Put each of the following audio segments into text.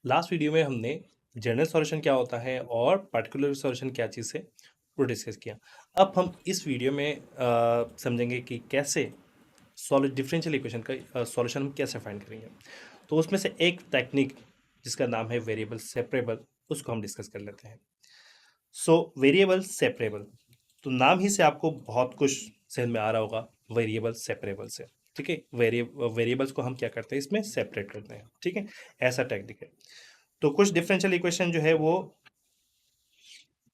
Last video में हमने general solution क्या होता है और पर्टिकुलर सॉल्यूशन क्या चीज़ है वो डिस्कस किया। अब हम इस वीडियो में समझेंगे कि कैसे सॉलिड डिफरेंशियल इक्वेशन का सॉल्यूशन हम कैसे फाइंड करेंगे। तो उसमें से एक टेक्निक जिसका नाम है वेरिएबल सेपरेबल, उसको हम डिस्कस कर लेते हैं। सो वेरिएबल सेपरेबल, तो नाम ही से आपको बहुत कुछ समझ में आ रहा होगा वेरिएबल सेपरेबल से। ठीक है, वेरिएबल्स को हम क्या करते हैं, इसमें सेपरेट करते हैं। ठीक है, ऐसा टेक्निक है। तो कुछ डिफरेंशियल इक्वेशन जो है वो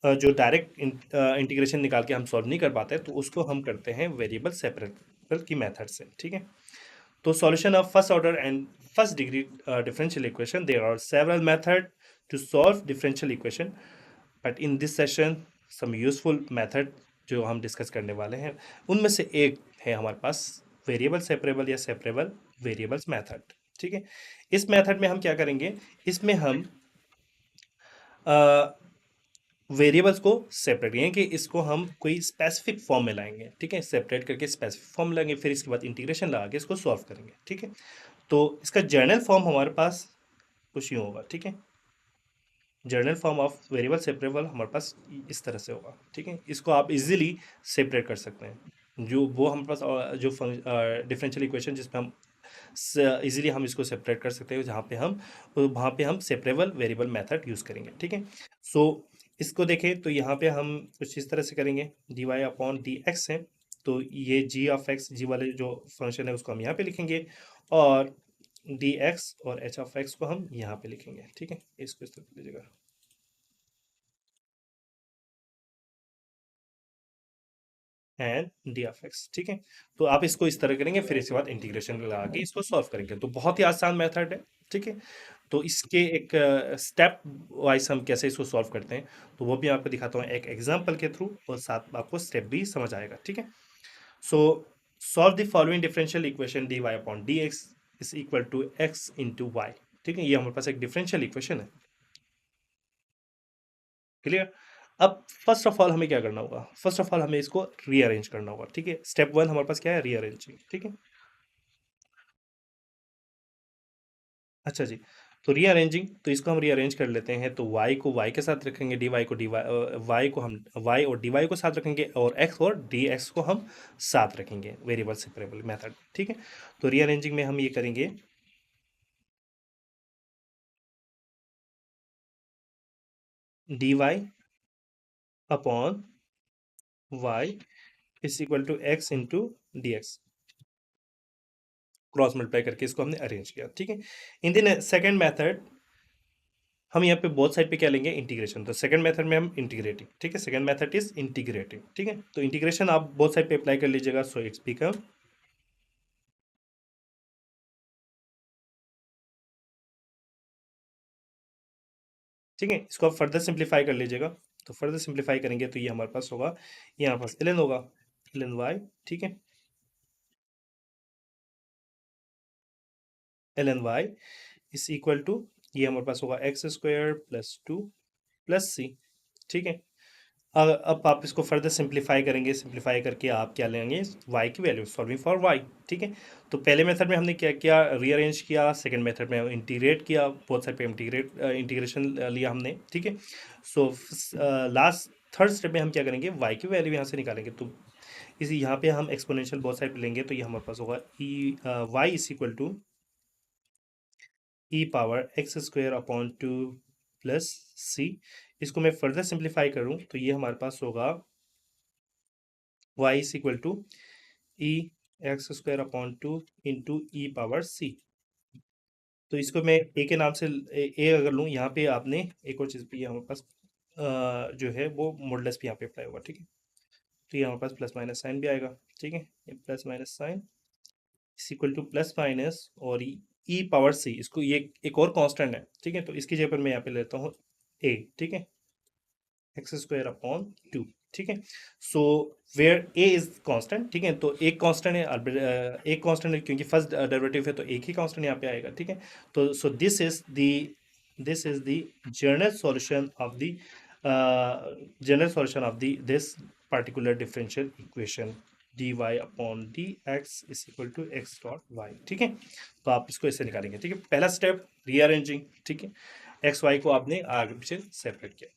जो डायरेक्ट इंटीग्रेशन निकाल के हम सॉल्व नहीं कर पाते, तो उसको हम करते हैं वेरिएबल सेपरेबल की मेथड से। ठीक है, तो solution of first order and first degree differential equation, there are several method to solve differential equation, but in this session some useful method जो हम डिस्कस करने वाले हैं, उनमें से एक है हमारे पास वेरिएबल सेपरेबल या सेपरेबल वेरिएबल्स मेथड। ठीक है, इस मेथड में हम क्या करेंगे, इसमें हम वेरिएबल्स को सेपरेट, यानी कि इसको हम कोई स्पेसिफिक फॉर्म में लाएंगे। ठीक है, सेपरेट करके स्पेसिफिक फॉर्म लाएंगे, फिर इसके बाद इंटीग्रेशन लगा के इसको सॉल्व करेंगे। ठीक है, तो इसका जर्नल फॉर्म हमारे पास कुछ यूँ होगा। ठीक है, journal form of variable separable हमारे पास इस तरह से होगा। ठीक है, इसको आप इजीली सेपरेट कर सकते हैं। जो वो हमारे पास जो डिफरेंशियल इक्वेशन जिसमें हम इजीली हम इसको सेपरेट कर सकते हैं, जहाँ पे हम वहाँ पे हम सेपरेबल वेरिएबल मेथड यूज़ करेंगे। ठीक है, सो इसको देखें तो यहाँ पे हम कुछ इस तरह से करेंगे, d y upon d x है, तो ये जी ऑफ एक्स, जी वाले जो फंक्शन है उसको हम यहाँ पे लिखेंगे, और डी एक्स और एच ऑफ एक्स को हम यहाँ पे लिखेंगे। ठीक है, इसको इस तरह लीजिएगा, एंड डी ऑफ एक्स। ठीक है, तो आप इसको इस तरह करेंगे, फिर इसके बाद इंटीग्रेशन लगा के इसको सॉल्व करेंगे। तो बहुत ही आसान मेथड है। ठीक है, तो इसके एक स्टेप वाइज हम कैसे इसको सॉल्व करते हैं, तो वो भी आपको दिखाता हूँ एक एग्जांपल के थ्रू, और साथ में आपको स्टेप भी समझ आएगा। ठीक है, so solve the following differential equation, d y upon d x is equal to x into y. ठीक है, ये हमारे पास एक डिफरेंशियल इक्वेशन है। क्लियर। अब फर्स्ट ऑफ ऑल हमें क्या करना होगा, फर्स्ट ऑफ ऑल हमें इसको रीअरेंज करना होगा। ठीक है, स्टेप वन हमारे पास क्या है, रीअरेंजिंग। ठीक है, अच्छा जी, तो रीअरेंजिंग, तो इसको हम रीअरेंज कर लेते हैं। तो y को y के साथ रखेंगे, dy को dy, y को हम y और dy को साथ रखेंगे, और x और dx को हम साथ रखेंगे वेरिएबल सेपरेबल मेथड। ठीक है, तो रीअरेंजिंग में हम ये करेंगे, dy upon y is equal to x into d x, cross multiply करके इसको हमने अरेंज किया। ठीक है, इन दिन सेकेंड मेथड हम यहाँ पे बोथ साइड पे क्या लेंगे, इंटीग्रेशन। तो सेकंड मेथड में हम इंटीग्रेटिंग। ठीक है, सेकंड मेथड इज इंटीग्रेटिंग। ठीक है, तो इंटीग्रेशन आप बोथ साइड पे अप्लाई कर लीजिएगा, सो इट्स बिकम, ठीक है, इसको आप फर्दर सिंप्लीफाई कर लीजिएगा। तो फर्दर सिंप्लीफाई करेंगे तो ये हमारे पास होगा, ये हमारे पास ln होगा, ln y। ठीक है, ln y is equal to, ये हमारे पास होगा x square plus two plus c. ठीक है, अब आप इसको फर्दर सिंप्लीफाई करेंगे, सिंप्लीफाई करके आप क्या लेंगे, y की वैल्यू, सॉल्विंग फॉर y। ठीक है, तो पहले मेथड में हमने क्या किया, रीअरेंज किया, सेकंड मेथड में इंटीग्रेट किया, बोथ साइड पे इंटीग्रेशन लिया हमने। ठीक है, सो लास्ट थर्ड स्टेप में हम क्या करेंगे, y की वैल्यू यहाँ से निकालेंगे। तो इसी यहाँ पे हम एक्सपोनेंशियल बोथ साइड पे लेंगे, तो ये हमारे पास होगा E y is equal to E power x square upon two plus c. इसको मैं फर्दर सिंप्लीफाई करूँ तो ये हमारे पास होगा y is equal to E x square upon two into E power c. तो इसको मैं ए के नाम से ए अगर लूँ, यहाँ पे आपने एक और चीज़ भी हमारे पास जो है वो मॉडुलस भी यहाँ पे अप्लाई होगा। ठीक है, तो ये हमारे पास प्लस माइनस साइन भी आएगा। ठीक है, ये plus minus sign is equal to plus minus और ई पावर सी, इसको ये एक और कांस्टेंट है। ठीक है, तो इसकी जगह पर मैं यहाँ पे लेता हूँ ए। ठीक है, एक्स स्क्वायर अपॉन टू। ठीक है, so where a is constant. ठीक है, तो एक कांस्टेंट है, एक कांस्टेंट है क्योंकि फर्स्ट डेरिवेटिव है, तो एक ही कांस्टेंट यहाँ पे आएगा। ठीक है, तो so this is the general solution of the this particular differential equation। D y upon d x is equal to x dot y. ठीक है, तो आप इसको ऐसे निकालेंगे। ठीक है, पहला स्टेप रीअरेंजिंग। ठीक है, एक्स वाई को आपने आगे पीछे सेपरेट किया।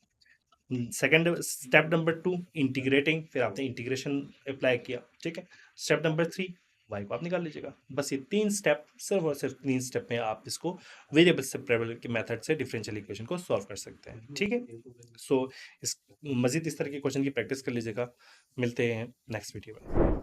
सेकेंड स्टेप नंबर 2 इंटीग्रेटिंग, फिर आपने इंटीग्रेशन अप्लाई किया। ठीक है, स्टेप नंबर 3 वाई को आप निकाल लीजिएगा। बस ये 3 स्टेप, सिर्फ और सिर्फ 3 स्टेप में आप इसको वेरिएबल सेपरेबल के मेथड से डिफरेंशियल इक्वेशन को सॉल्व कर सकते हैं। ठीक है, सो इस मजीद इस तरह के क्वेश्चन की प्रैक्टिस कर लीजिएगा। मिलते हैं नेक्स्ट वीडियो में।